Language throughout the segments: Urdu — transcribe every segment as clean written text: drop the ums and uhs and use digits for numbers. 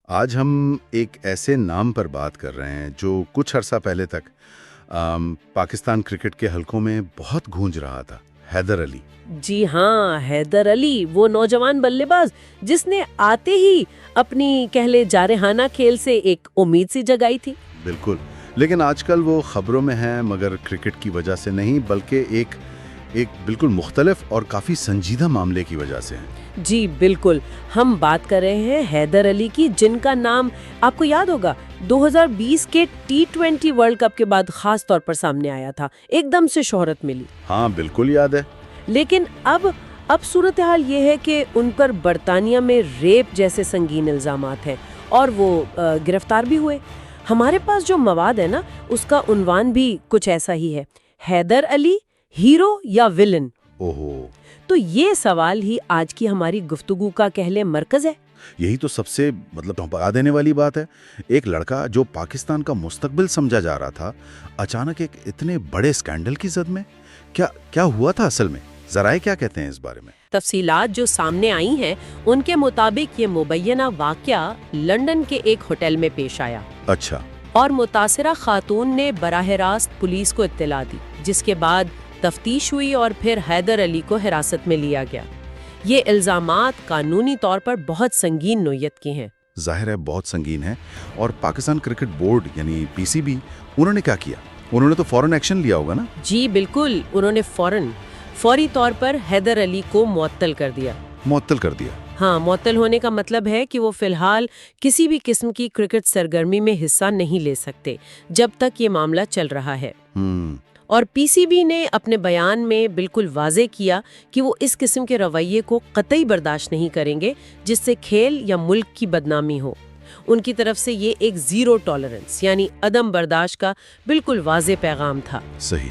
آج ہم ایک ایسے نام پر بات کر رہے ہیں جو کچھ عرصہ پہلے تک پاکستان کرکٹ کے حلقوں میں بہت گونج رہا تھا، حیدر علی۔ جی ہاں، حیدر علی، وہ نوجوان بلے باز جس نے آتے ہی اپنی کہلے جارحانہ کھیل سے ایک امید سی جگائی تھی۔ بالکل، لیکن آج کل وہ خبروں میں ہیں، مگر کرکٹ کی وجہ سے نہیں بلکہ ایک بالکل مختلف اور کافی سنجیدہ معاملے کی وجہ سے ہیں۔ جی بالکل، ہم بات کر رہے ہیں حیدر علی کی، جن کا نام آپ کو یاد ہوگا 2020 کے T20 ورلڈ کپ کے بعد خاص طور پر سامنے آیا تھا، ایک دم سے شہرت ملی۔ ہاں بالکل یاد ہے۔ لیکن اب صورتحال یہ ہے کہ ان پر برطانیہ میں ریپ جیسے سنگین الزامات ہیں اور وہ گرفتار بھی ہوئے۔ ہمارے پاس جو مواد ہے نا، اس کا عنوان بھی کچھ ایسا ہی ہے، حیدر علی ہیرو یا ویلن۔ اوہو، تو یہ سوال ہی آج کی ہماری گفتگو کا کہلے مرکز ہے۔ یہی تو سب سے چونکا دینے والی بات ہے۔ ایک لڑکا جو پاکستان کا مستقبل سمجھا جا رہا تھا، اچانک ایک اتنے بڑے سکینڈل کی زد میں کیا ہوا تھا اصل میں؟ ذرائع کیا کہتے ہیں اس بارے میں؟ تفصیلات جو سامنے آئی ہیں ان کے مطابق یہ مبینہ واقعہ لندن کے ایک ہوٹل میں پیش آیا۔ اچھا۔ اور متاثرہ خاتون نے براہ راست پولیس کو اطلاع دی، جس کے بعد تفتیش ہوئی اور پھر حیدر علی کو حراست میں لیا گیا۔ یہ الزامات قانونی طور پر بہت سنگین نوعیت کے ہیں۔ ظاہر ہے بہت سنگین ہے۔ اور پاکستان کرکٹ بورڈ یعنی PCB، انہوں نے کیا کیا؟ انہوں نے تو فوراً ایکشن لیا ہوگا نا؟ جی بالکل، انہوں نے فوری طور پر حیدر علی کو معطل کر دیا۔ معطل کر دیا؟ ہاں، معطل ہونے کا مطلب ہے کہ وہ فی الحال کسی بھی قسم کی کرکٹ سرگرمی میں حصہ نہیں لے سکتے جب تک یہ معاملہ چل رہا ہے۔ اور PCB نے اپنے بیان میں بالکل واضح کیا کہ وہ اس قسم کے رویے کو قطعی برداشت نہیں کریں گے جس سے کھیل یا ملک کی بدنامی ہو۔ ان کی طرف سے یہ ایک زیرو ٹالرنس یعنی عدم برداشت کا بالکل واضح پیغام تھا۔ صحیح۔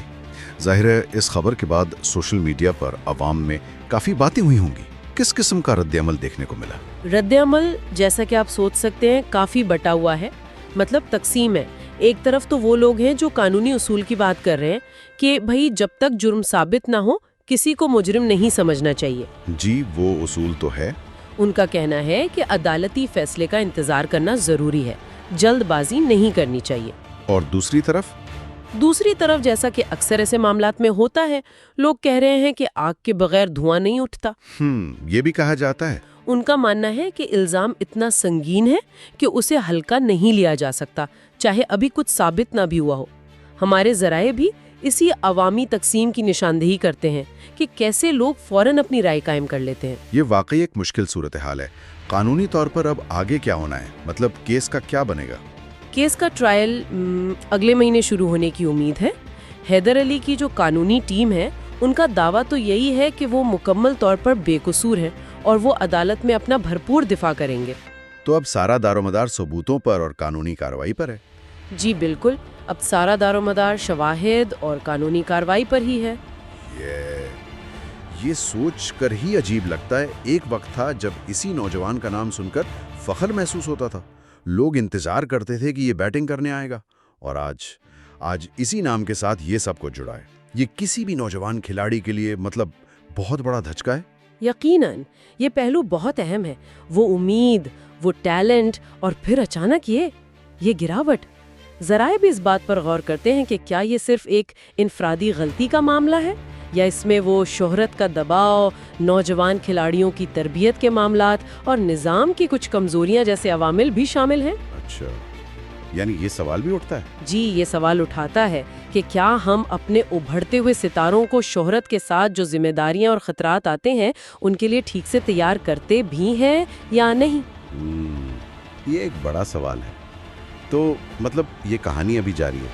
ظاہر ہے اس خبر کے بعد سوشل میڈیا پر عوام میں کافی باتیں ہوئی ہوں گی۔ کس قسم کا رد عمل دیکھنے کو ملا؟ رد عمل جیسا کہ آپ سوچ سکتے ہیں کافی بٹا ہوا ہے، مطلب تقسیم ہے۔ ایک طرف تو وہ لوگ ہیں جو قانونی اصول کی بات کر رہے ہیں کہ بھئی جب تک جرم ثابت نہ ہو کسی کو مجرم نہیں سمجھنا چاہیے۔ جی وہ اصول تو ہے۔ ان کا کہنا ہے کہ عدالتی فیصلے کا انتظار کرنا ضروری ہے، جلد بازی نہیں کرنی چاہیے۔ اور دوسری طرف جیسا کہ اکثر ایسے معاملات میں ہوتا ہے، لوگ کہہ رہے ہیں کہ آگ کے بغیر دھواں نہیں اٹھتا۔ یہ بھی کہا جاتا ہے۔ ان کا ماننا ہے کہ الزام اتنا سنگین ہے کہ اسے ہلکا نہیں لیا جا سکتا، چاہے ابھی کچھ ثابت نہ بھی ہوا ہو۔ ہمارے ذرائع بھی اسی عوامی تقسیم کی نشاندہی کرتے ہیں کہ کیسے لوگ فوراً اپنی رائے قائم کر لیتے ہیں۔ یہ واقعی ایک مشکل صورتحال ہے۔ قانونی طور پر اب آگے کیا ہونا ہے؟ مطلب کیس کا کیا بنے گا؟ کیس کا ٹرائل اگلے مہینے شروع ہونے کی امید ہے۔ حیدر علی کی جو قانونی ٹیم ہے ان کا دعویٰ تو یہی ہے کہ وہ مکمل طور پر بے قصور ہیں اور وہ عدالت میں اپنا بھرپور دفاع کریں گے۔ تو اب سارا دار و مدار ثبوتوں پر اور قانونی کارروائی پر ہے؟ جی بالکل، اب سارا دار و مدار شواہد اور قانونی کارروائی پر ہی ہے۔ یہ سوچ کر ہی عجیب لگتا ہے، ایک وقت تھا جب اسی نوجوان کا نام سن کر فخر محسوس ہوتا تھا، لوگ انتظار کرتے تھے کہ یہ بیٹنگ کرنے آئے گا، اور آج اسی نام کے ساتھ یہ سب کچھ جڑا ہے۔ یہ کسی بھی نوجوان کھلاڑی کے لیے بہت بڑا دھچکا ہے۔ یقیناً یہ پہلو بہت اہم ہے، وہ امید، وہ ٹیلنٹ، اور پھر اچانک یہ گراوٹ۔ ذرائع بھی اس بات پر غور کرتے ہیں کہ کیا یہ صرف ایک انفرادی غلطی کا معاملہ ہے یا اس میں وہ شہرت کا دباؤ، نوجوان کھلاڑیوں کی تربیت کے معاملات اور نظام کی کچھ کمزوریاں جیسے عوامل بھی شامل ہیں۔ اچھا، یعنی یہ سوال بھی اٹھتا ہے؟ جی، یہ سوال اٹھاتا ہے کہ کیا ہم اپنے ابھرتے ہوئے ستاروں کو شہرت کے ساتھ جو ذمہ داریاں اور خطرات آتے ہیں ان کے لیے ٹھیک سے تیار کرتے بھی ہیں یا نہیں؟ یہ ایک بڑا سوال ہے۔ تو یہ کہانی ابھی جاری ہے،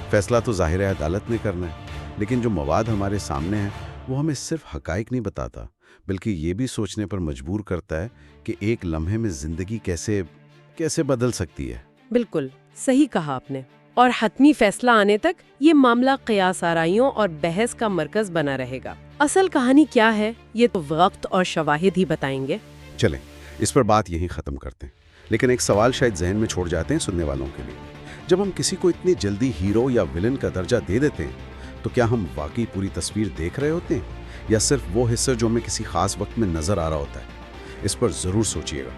فیصلہ تو ظاہر ہے عدالت نے کرنا ہے، لیکن جو مواد ہمارے سامنے ہے وہ ہمیں صرف حقائق نہیں بتاتا بلکہ یہ بھی سوچنے پر مجبور کرتا ہے کہ ایک لمحے میں زندگی کیسے بدل سکتی ہے۔ بالکل صحیح کہا آپ نے، اور حتمی فیصلہ آنے تک یہ معاملہ قیاس آرائیوں اور بحث کا مرکز بنا رہے گا۔ اصل کہانی کیا ہے یہ تو وقت اور شواہد ہی بتائیں گے۔ چلیں اس پر بات یہیں ختم کرتے ہیں، لیکن ایک سوال شاید ذہن میں چھوڑ جاتے ہیں سننے والوں کے لیے۔ جب ہم کسی کو اتنی جلدی ہیرو یا ویلن کا درجہ دے دیتے ہیں تو کیا ہم واقعی پوری تصویر دیکھ رہے ہوتے ہیں یا صرف وہ حصہ جو ہمیں کسی خاص وقت میں نظر آ رہا ہوتا ہے؟ اس پر ضرور سوچیے گا۔